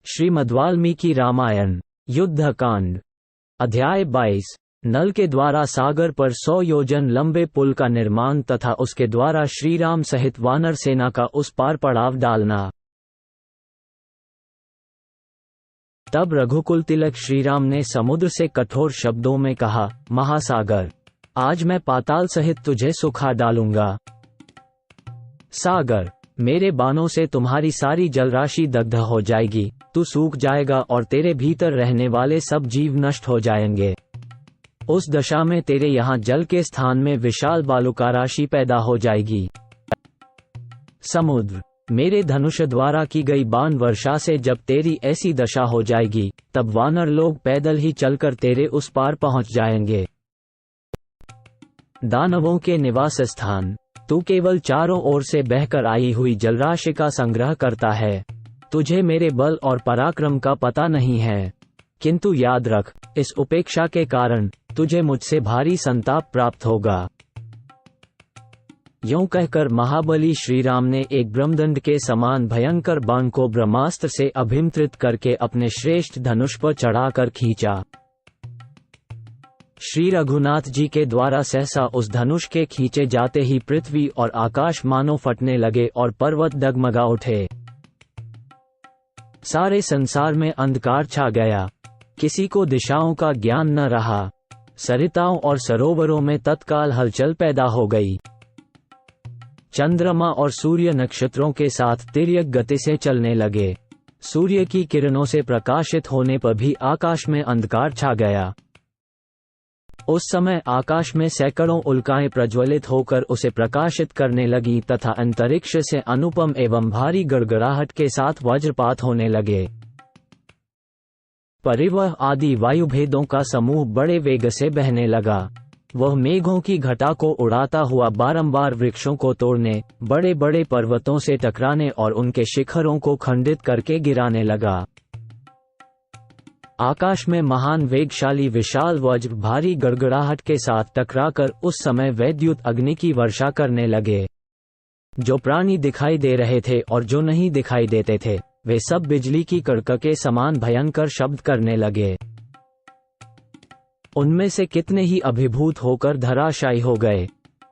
श्रीमद्वाल्मीकि रामायण युद्धकांड अध्याय 22। नल के द्वारा सागर पर 100 योजन लंबे पुल का निर्माण तथा उसके द्वारा श्रीराम सहित वानर सेना का उस पार पड़ाव डालना। तब रघुकुल तिलक श्रीराम ने समुद्र से कठोर शब्दों में कहा, महासागर, आज मैं पाताल सहित तुझे सुखा डालूंगा। सागर, मेरे बाणों से तुम्हारी सारी जलराशि दग्ध हो जाएगी, तू सूख जाएगा और तेरे भीतर रहने वाले सब जीव नष्ट हो जाएंगे। उस दशा में तेरे यहाँ जल के स्थान में विशाल बालुका राशि पैदा हो जाएगी। समुद्र, मेरे धनुष द्वारा की गई बाण वर्षा से जब तेरी ऐसी दशा हो जाएगी, तब वानर लोग पैदल ही चलकर तेरे उस पार पहुंच जाएंगे। दानवों के निवास स्थान, तू केवल चारों ओर से बहकर आई हुई जलराशि का संग्रह करता है। तुझे मेरे बल और पराक्रम का पता नहीं है, किंतु याद रख, इस उपेक्षा के कारण तुझे मुझसे भारी संताप प्राप्त होगा। यूं कहकर महाबली श्रीराम ने एक ब्रह्मदंड के समान भयंकर बाण को ब्रह्मास्त्र से अभिमंत्रित करके अपने श्रेष्ठ धनुष पर चढ़ाकर खींचा। श्री रघुनाथ जी के द्वारा सहसा उस धनुष के खींचे जाते ही पृथ्वी और आकाश मानो फटने लगे और पर्वत डगमगा उठे। सारे संसार में अंधकार छा गया, किसी को दिशाओं का ज्ञान न रहा। सरिताओं और सरोवरों में तत्काल हलचल पैदा हो गई। चंद्रमा और सूर्य नक्षत्रों के साथ तिर्यक गति से चलने लगे। सूर्य की किरणों से प्रकाशित होने पर भी आकाश में अंधकार छा गया। उस समय आकाश में सैकड़ों उल्काएं प्रज्वलित होकर उसे प्रकाशित करने लगी तथा अंतरिक्ष से अनुपम एवं भारी गड़गड़ाहट के साथ वज्रपात होने लगे। परिवह आदि वायुभेदों का समूह बड़े वेग से बहने लगा। वह मेघों की घटा को उड़ाता हुआ बारंबार वृक्षों को तोड़ने, बड़े बड़े पर्वतों से टकराने और उनके शिखरों को खंडित करके गिराने लगा। आकाश में महान वेगशाली विशाल वज्र भारी गड़गड़ाहट के साथ टकराकर उस समय वैद्युत अग्नि की वर्षा करने लगे। जो प्राणी दिखाई दे रहे थे और जो नहीं दिखाई देते थे, वे सब बिजली की कड़क के समान भयंकर शब्द करने लगे। उनमें से कितने ही अभिभूत होकर धराशायी हो गए,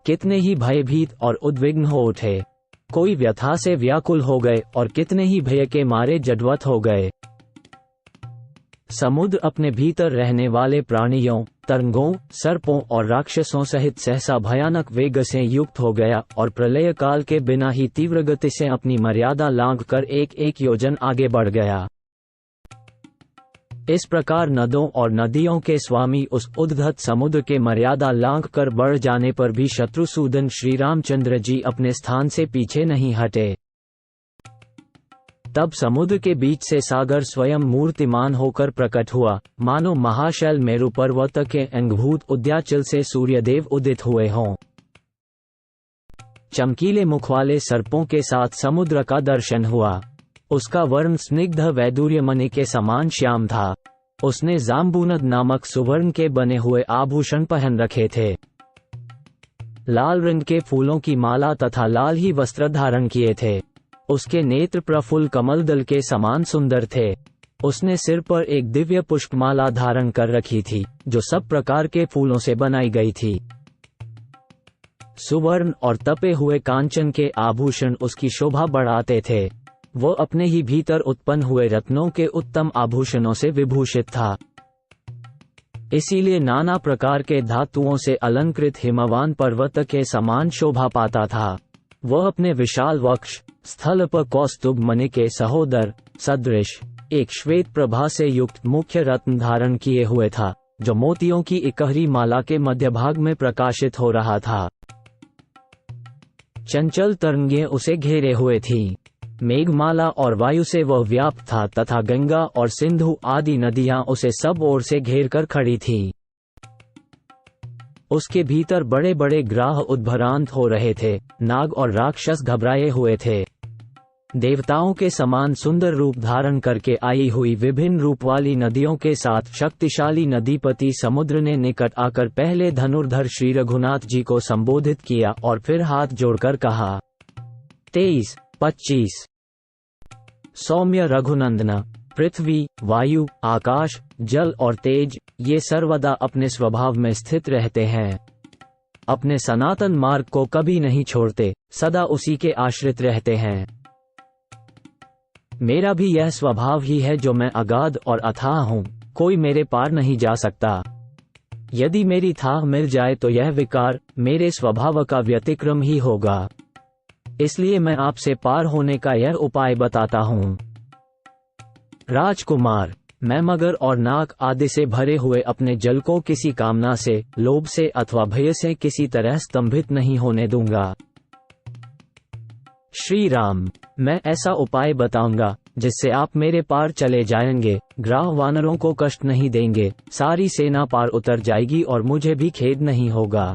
कितने ही भयभीत और उद्विग्न हो उठे। कोई व्यथा से व्याकुल हो गए और कितने ही भय के मारे जडवत हो गए। समुद्र अपने भीतर रहने वाले प्राणियों, तरंगों, सर्पों और राक्षसों सहित सहसा भयानक वेग से युक्त हो गया और प्रलय काल के बिना ही तीव्र गति से अपनी मर्यादा लांघकर एक एक योजन आगे बढ़ गया। इस प्रकार नदों और नदियों के स्वामी उस उद्गत समुद्र के मर्यादा लांघकर बढ़ जाने पर भी शत्रुसूदन श्री रामचंद्र जी अपने स्थान से पीछे नहीं हटे। तब समुद्र के बीच से सागर स्वयं मूर्तिमान होकर प्रकट हुआ, मानो महाशैल मेरु पर्वत के अंगभूत उद्याचल से सूर्यदेव उदित हुए हों। चमकीले मुख वाले सर्पों के साथ समुद्र का दर्शन हुआ। उसका वर्ण स्निग्ध वैदूर्य मणि के समान श्याम था। उसने जाम्बूनद नामक सुवर्ण के बने हुए आभूषण पहन रखे थे। लाल रंग के फूलों की माला तथा लाल ही वस्त्र धारण किए थे। उसके नेत्र प्रफुल्ल कमल दल के समान सुंदर थे। उसने सिर पर एक दिव्य पुष्पमाला धारण कर रखी थी, जो सब प्रकार के फूलों से बनाई गई थी। सुवर्ण और तपे हुए कांचन के आभूषण उसकी शोभा बढ़ाते थे। वो अपने ही भीतर उत्पन्न हुए रत्नों के उत्तम आभूषणों से विभूषित था। इसीलिए नाना प्रकार के धातुओं से अलंकृत हिमवान पर्वत के समान शोभा पाता था। वह अपने विशाल वक्ष स्थल पर कौस्तुभ मणि के सहोदर सदृश एक श्वेत प्रभा से युक्त मुख्य रत्न धारण किए हुए था, जो मोतियों की इकहरी माला के मध्य भाग में प्रकाशित हो रहा था। चंचल तरंगें उसे घेरे हुए थीं। मेघमाला और वायु से वह व्याप्त था तथा गंगा और सिंधु आदि नदियां उसे सब ओर से घेर कर खड़ी थीं। उसके भीतर बड़े बड़े ग्राह उद्भ्रांत हो रहे थे। नाग और राक्षस घबराए हुए थे। देवताओं के समान सुंदर रूप धारण करके आई हुई विभिन्न रूप वाली नदियों के साथ शक्तिशाली नदीपति समुद्र ने निकट आकर पहले धनुर्धर श्री रघुनाथ जी को संबोधित किया और फिर हाथ जोड़कर कहा, 23, 25। सौम्य रघुनंदन, पृथ्वी, वायु, आकाश, जल और तेज ये सर्वदा अपने स्वभाव में स्थित रहते हैं, अपने सनातन मार्ग को कभी नहीं छोड़ते, सदा उसी के आश्रित रहते हैं। मेरा भी यह स्वभाव ही है जो मैं अगाध और अथाह हूँ, कोई मेरे पार नहीं जा सकता। यदि मेरी थाह मिल जाए तो यह विकार मेरे स्वभाव का व्यतिक्रम ही होगा। इसलिए मैं आपसे पार होने का यह उपाय बताता हूँ। राजकुमार, मैं मगर और नाग आदि से भरे हुए अपने जल को किसी कामना से, लोभ से अथवा भय से किसी तरह स्तंभित नहीं होने दूंगा। श्री राम, मैं ऐसा उपाय बताऊंगा जिससे आप मेरे पार चले जाएंगे, ग्राह वानरों को कष्ट नहीं देंगे, सारी सेना पार उतर जाएगी और मुझे भी खेद नहीं होगा।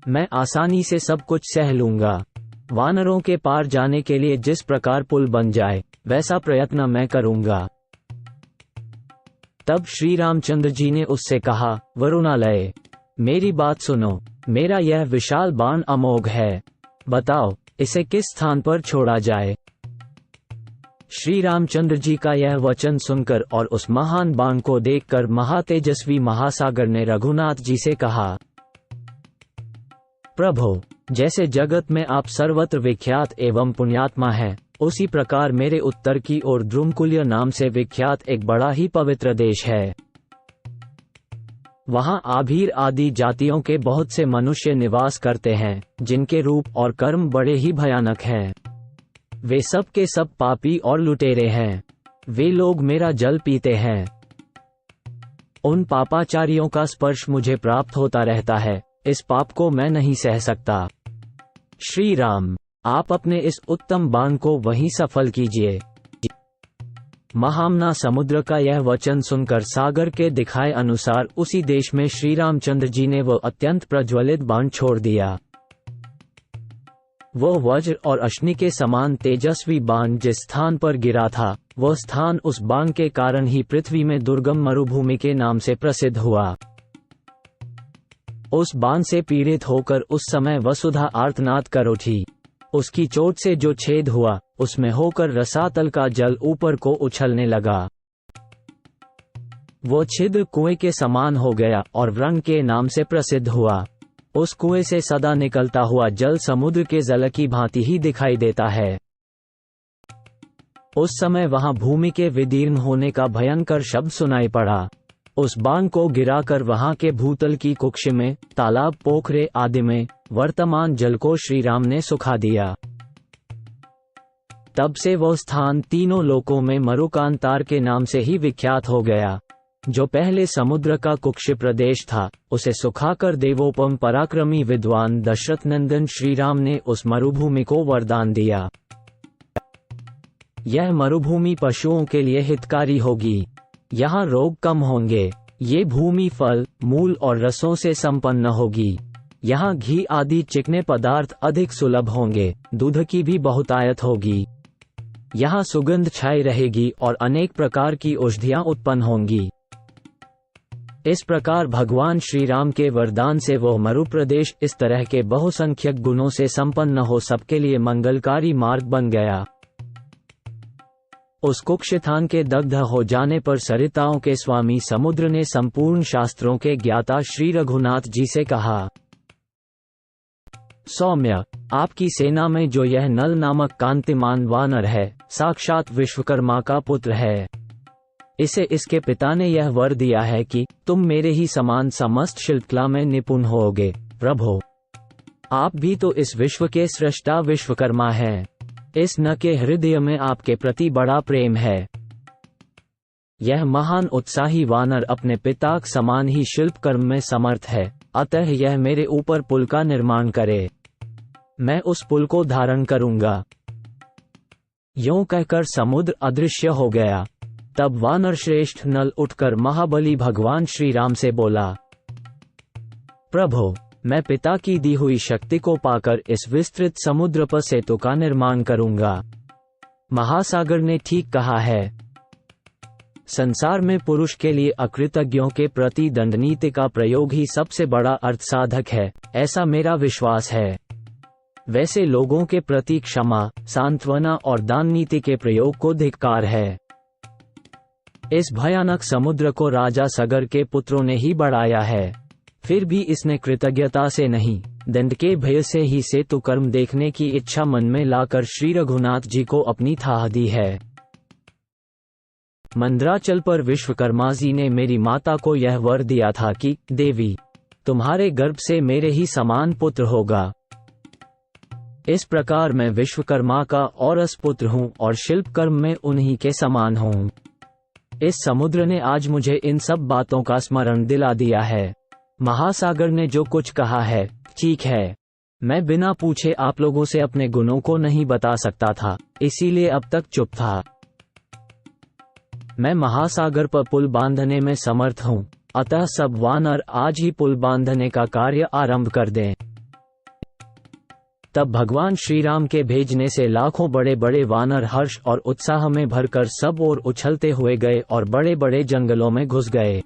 मैं आसानी से सब कुछ सह लूंगा। वानरों के पार जाने के लिए जिस प्रकार पुल बन जाए वैसा प्रयत्न मैं करूंगा। तब श्री रामचंद्र जी ने उससे कहा, वरुणालय, मेरी बात सुनो, मेरा यह विशाल बाण अमोघ है, बताओ इसे किस स्थान पर छोड़ा जाए। श्री रामचंद्र जी का यह वचन सुनकर और उस महान बाण को देखकर महातेजस्वी महासागर ने रघुनाथ जी से कहा, प्रभु, जैसे जगत में आप सर्वत्र विख्यात एवं पुण्यात्मा हैं, उसी प्रकार मेरे उत्तर की ओर द्रुमकुल्य नाम से विख्यात एक बड़ा ही पवित्र देश है। वहां आभीर आदि जातियों के बहुत से मनुष्य निवास करते हैं, जिनके रूप और कर्म बड़े ही भयानक हैं। वे सब के सब पापी और लुटेरे हैं। वे लोग मेरा जल पीते हैं। उन पापाचारियों का स्पर्श मुझे प्राप्त होता रहता है, इस पाप को मैं नहीं सह सकता। श्री राम, आप अपने इस उत्तम बाण को वहीं सफल कीजिए। महामना समुद्र का यह वचन सुनकर सागर के दिखाए अनुसार उसी देश में श्री रामचंद्र जी ने वह अत्यंत प्रज्वलित बाण छोड़ दिया। वह वज्र और अश्नि के समान तेजस्वी बाण जिस स्थान पर गिरा था, वह स्थान उस बाण के कारण ही पृथ्वी में दुर्गम मरुभूमि के नाम से प्रसिद्ध हुआ। उस बाण से पीड़ित होकर उस समय वसुधा आर्तनाद कर उठी। उसकी चोट से जो छेद हुआ, उसमें होकर रसातल का जल ऊपर को उछलने लगा। वो छिद्र कुएं के समान हो गया और व्रंग के नाम से प्रसिद्ध हुआ। उस कुएं से सदा निकलता हुआ जल समुद्र के जल की भांति ही दिखाई देता है। उस समय वहां भूमि के विदीर्ण होने का भयंकर शब्द सुनाई पड़ा। उस बाण को गिराकर वहां के भूतल की कुक्ष में, तालाब, पोखरे आदि में वर्तमान जल को श्री राम ने सुखा दिया। तब से वह स्थान तीनों लोकों में मरुकांतार के नाम से ही विख्यात हो गया। जो पहले समुद्र का कुक्ष प्रदेश था, उसे सुखाकर देवोपम पराक्रमी विद्वान दशरथ नंदन श्री राम ने उस मरुभूमि को वरदान दिया। यह मरुभूमि पशुओं के लिए हितकारी होगी। यहाँ रोग कम होंगे। ये भूमि फल, मूल और रसों से संपन्न होगी। यहाँ घी आदि चिकने पदार्थ अधिक सुलभ होंगे। दूध की भी बहुतायत होगी। यहाँ सुगंध छाई रहेगी और अनेक प्रकार की औषधियाँ उत्पन्न होंगी। इस प्रकार भगवान श्री राम के वरदान से वह मरु प्रदेश इस तरह के बहुसंख्यक गुणों से संपन्न हो सबके लिए मंगलकारी मार्ग बन गया। उस कुक्षस्थान के दग्ध हो जाने पर सरिताओं के स्वामी समुद्र ने संपूर्ण शास्त्रों के ज्ञाता श्री रघुनाथ जी से कहा, सौम्य, आपकी सेना में जो यह नल नामक कांतिमान वानर है, साक्षात विश्वकर्मा का पुत्र है। इसे इसके पिता ने यह वर दिया है कि तुम मेरे ही समान समस्त शिल्पकला में निपुण होगे। प्रभु, आप भी तो इस विश्व के सृष्टा विश्वकर्मा हैं। इस न के हृदय में आपके प्रति बड़ा प्रेम है। यह महान उत्साही वानर अपने पिता के समान ही शिल्प कर्म में समर्थ है, अतः यह मेरे ऊपर पुल का निर्माण करे। मैं उस पुल को धारण करूंगा। यूं कहकर समुद्र अदृश्य हो गया। तब वानर श्रेष्ठ नल उठकर महाबली भगवान श्री राम से बोला, प्रभु, मैं पिता की दी हुई शक्ति को पाकर इस विस्तृत समुद्र पर सेतु का निर्माण करूंगा। महासागर ने ठीक कहा है। संसार में पुरुष के लिए अकृतज्ञों के प्रति दंडनीति का प्रयोग ही सबसे बड़ा अर्थ साधक है, ऐसा मेरा विश्वास है। वैसे लोगों के प्रति क्षमा, सांत्वना और दान नीति के प्रयोग को धिक्कार है। इस भयानक समुद्र को राजा सगर के पुत्रों ने ही बढ़ाया है। फिर भी इसने कृतज्ञता से नहीं, दंड के भय से ही सेतु कर्म देखने की इच्छा मन में लाकर श्री रघुनाथ जी को अपनी थाह दी है। मंदराचल पर विश्वकर्मा जी ने मेरी माता को यह वर दिया था कि देवी, तुम्हारे गर्भ से मेरे ही समान पुत्र होगा। इस प्रकार मैं विश्वकर्मा का औरस पुत्र हूँ और शिल्प कर्म में उन्हीं के समान हूँ। इस समुद्र ने आज मुझे इन सब बातों का स्मरण दिला दिया है। महासागर ने जो कुछ कहा है ठीक है, मैं बिना पूछे आप लोगों से अपने गुणों को नहीं बता सकता था, इसीलिए अब तक चुप था। मैं महासागर पर पुल बांधने में समर्थ हूँ, अतः सब वानर आज ही पुल बांधने का कार्य आरंभ कर दें। तब भगवान श्री राम के भेजने से लाखों बड़े बड़े वानर हर्ष और उत्साह में भरकर सब ओर उछलते हुए गए और बड़े बड़े जंगलों में घुस गए।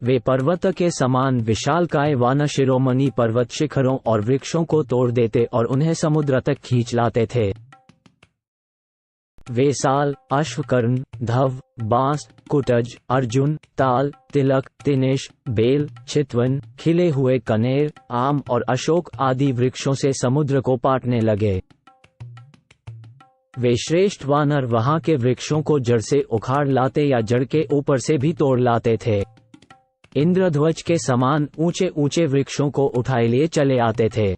वे पर्वत के समान विशालकाय वानर शिरोमणि पर्वत शिखरों और वृक्षों को तोड़ देते और उन्हें समुद्र तक खींच लाते थे। वे साल, अश्वकर्ण, धव, बांस, कुटज, अर्जुन, ताल, तिलक, तिनेश, बेल, चितवन, खिले हुए कनेर, आम और अशोक आदि वृक्षों से समुद्र को पाटने लगे। वे श्रेष्ठ वानर वहां के वृक्षों को जड़ से उखाड़ लाते या जड़ के ऊपर से भी तोड़ लाते थे। इंद्रध्वज के समान ऊंचे ऊंचे वृक्षों को उठाए लिए चले आते थे।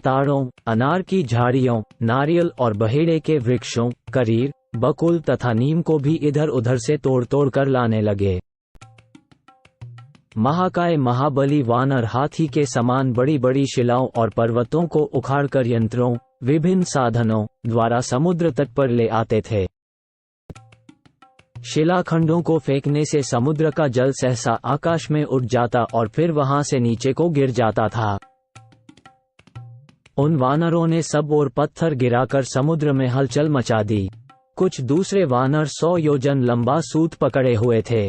ताड़ों, अनार की झाड़ियों, नारियल और बहेड़े के वृक्षों, करीर, बकुल तथा नीम को भी इधर उधर से तोड़ तोड़ कर लाने लगे। महाकाय महाबली वानर हाथी के समान बड़ी बड़ी शिलाओं और पर्वतों को उखाड़कर यंत्रों, विभिन्न साधनों द्वारा समुद्र तट पर ले आते थे। शिलाखंडों को फेंकने से समुद्र का जल सहसा आकाश में उड़ जाता और फिर वहां से नीचे को गिर जाता था। उन वानरों ने सब ओर पत्थर गिराकर समुद्र में हलचल मचा दी। कुछ दूसरे वानर 100 योजन लंबा सूत पकड़े हुए थे।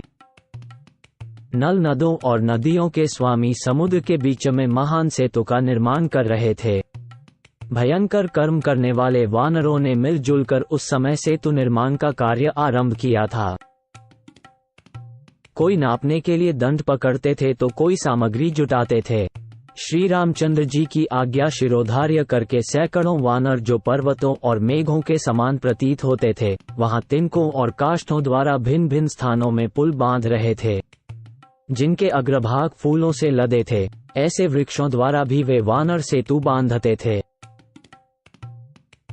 नल नदों और नदियों के स्वामी समुद्र के बीच में महान सेतु का निर्माण कर रहे थे। भयंकर कर्म करने वाले वानरों ने मिलजुल कर उस समय सेतु निर्माण का कार्य आरंभ किया था। कोई नापने के लिए दंड पकड़ते थे तो कोई सामग्री जुटाते थे। श्री रामचंद्र जी की आज्ञा शिरोधार्य करके सैकड़ों वानर जो पर्वतों और मेघों के समान प्रतीत होते थे, वहां तिनकों और काष्ठों द्वारा भिन्न भिन्न स्थानों में पुल बांध रहे थे, जिनके अग्रभाग फूलों से लदे थे। ऐसे वृक्षों द्वारा भी वे वानर सेतु बांधते थे।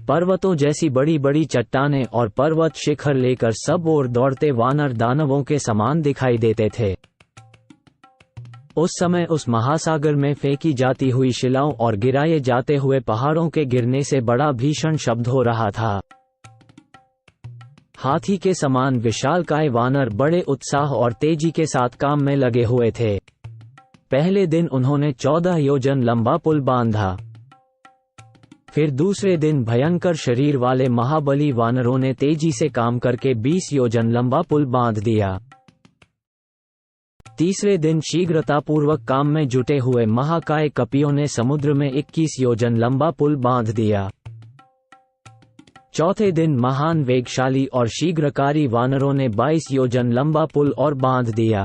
पर्वतों जैसी बड़ी बड़ी चट्टानें और पर्वत शिखर लेकर सब ओर दौड़ते वानर दानवों के समान दिखाई देते थे। उस समय उस महासागर में फेंकी जाती हुई शिलाओं और गिराए जाते हुए पहाड़ों के गिरने से बड़ा भीषण शब्द हो रहा था। हाथी के समान विशालकाय वानर बड़े उत्साह और तेजी के साथ काम में लगे हुए थे। पहले दिन उन्होंने 14 योजन लंबा पुल बांधा। फिर दूसरे दिन भयंकर शरीर वाले महाबली वानरों ने तेजी से काम करके 20 योजन लंबा पुल बांध दिया। तीसरे दिन शीघ्रतापूर्वक काम में जुटे हुए महाकाय कपियों ने समुद्र में 21 योजन लंबा पुल बांध दिया। चौथे दिन महान वेगशाली और शीघ्रकारी वानरों ने 22 योजन लंबा पुल और बांध दिया,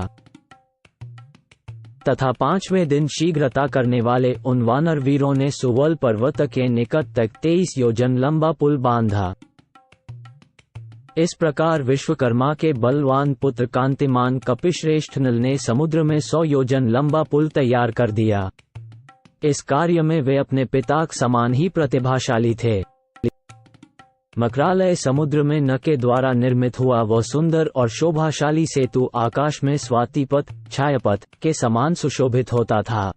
तथा पांचवें दिन शीघ्रता करने वाले उन वानर वीरों ने सुवल पर्वत के निकट तक 23 योजन लंबा पुल बांधा। इस प्रकार विश्वकर्मा के बलवान पुत्र कांतिमान कपिश्रेष्ठ नल ने समुद्र में 100 योजन लंबा पुल तैयार कर दिया। इस कार्य में वे अपने पिता के समान ही प्रतिभाशाली थे। मकरालय समुद्र में न के द्वारा निर्मित हुआ वह सुंदर और शोभाशाली सेतु आकाश में स्वातिपथ, छायापथ के समान सुशोभित होता था।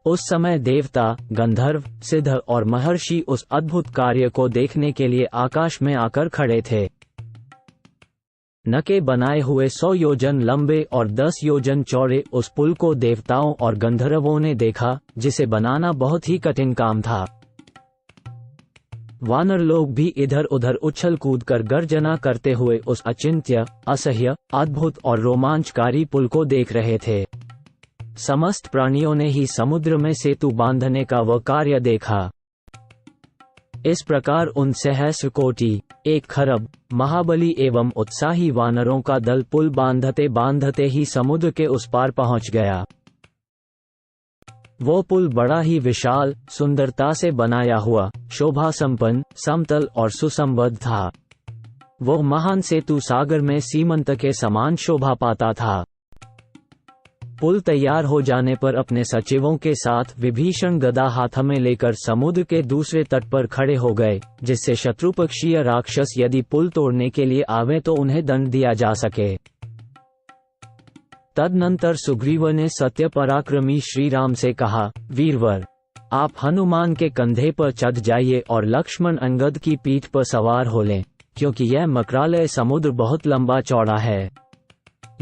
उस समय देवता, गंधर्व, सिद्ध और महर्षि उस अद्भुत कार्य को देखने के लिए आकाश में आकर खड़े थे। न के बनाए हुए 100 योजन लंबे और 10 योजन चौड़े उस पुल को देवताओं और गंधर्वों ने देखा, जिसे बनाना बहुत ही कठिन काम था। वानर लोग भी इधर उधर उछल कूद कर गर्जना करते हुए उस अचिंत्य, असह्य, अद्भुत और रोमांचकारी पुल को देख रहे थे। समस्त प्राणियों ने ही समुद्र में सेतु बांधने का वह कार्य देखा। इस प्रकार उन सहस्र कोटि 1 खरब महाबली एवं उत्साही वानरों का दल पुल बांधते बांधते ही समुद्र के उस पार पहुंच गया। वो पुल बड़ा ही विशाल, सुंदरता से बनाया हुआ, शोभा संपन्न, समतल और सुसंबद्ध था। वो महान सेतु सागर में सीमंत के समान शोभा पाता था। पुल तैयार हो जाने पर अपने सचिवों के साथ विभीषण गदा हाथ में लेकर समुद्र के दूसरे तट पर खड़े हो गए, जिससे शत्रुपक्षीय राक्षस यदि पुल तोड़ने के लिए आवे तो उन्हें दंड दिया जा सके। तदनंतर सुग्रीव ने सत्य पराक्रमी श्री राम से कहा, वीरवर, आप हनुमान के कंधे पर चढ़ जाइए और लक्ष्मण अंगद की पीठ पर सवार हो लें, क्योंकि यह मकरालय समुद्र बहुत लंबा चौड़ा है।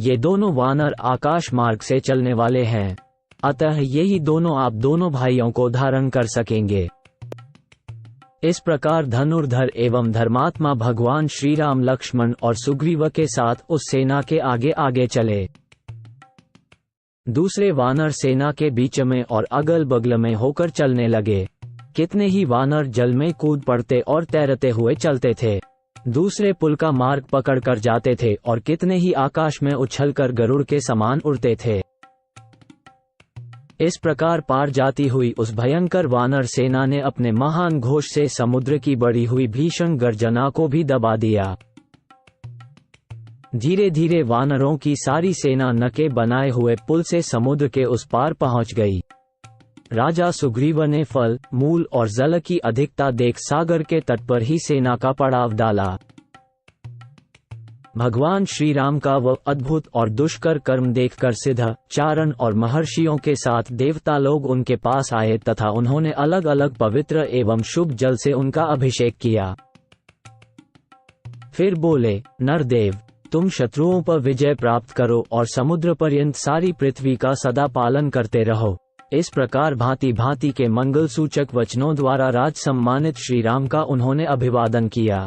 ये दोनों वानर आकाश मार्ग से चलने वाले हैं, अतः यही दोनों आप दोनों भाइयों को धारण कर सकेंगे। इस प्रकार धनुर्धर एवं धर्मात्मा भगवान श्री राम लक्ष्मण और सुग्रीव के साथ उस सेना के आगे आगे चले। दूसरे वानर सेना के बीच में और अगल बगल में होकर चलने लगे। कितने ही वानर जल में कूद पड़ते और तैरते हुए चलते थे, दूसरे पुल का मार्ग पकड़ कर जाते थे और कितने ही आकाश में उछलकर गरुड़ के समान उड़ते थे। इस प्रकार पार जाती हुई उस भयंकर वानर सेना ने अपने महान घोष से समुद्र की बढ़ी हुई भीषण गर्जना को भी दबा दिया। धीरे धीरे वानरों की सारी सेना नके बनाए हुए पुल से समुद्र के उस पार पहुंच गई। राजा सुग्रीव ने फल, मूल और जल की अधिकता देख सागर के तट पर ही सेना का पड़ाव डाला। भगवान श्री राम का वह अद्भुत और दुष्कर कर्म देखकर सिद्ध, चारण और महर्षियों के साथ देवता लोग उनके पास आए तथा उन्होंने अलग अलग पवित्र एवं शुभ जल से उनका अभिषेक किया। फिर बोले, नरदेव, तुम शत्रुओं पर विजय प्राप्त करो और समुद्र पर्यंत सारी पृथ्वी का सदा पालन करते रहो। इस प्रकार भांति भांति के मंगल सूचक वचनों द्वारा राज सम्मानित श्री राम का उन्होंने अभिवादन किया।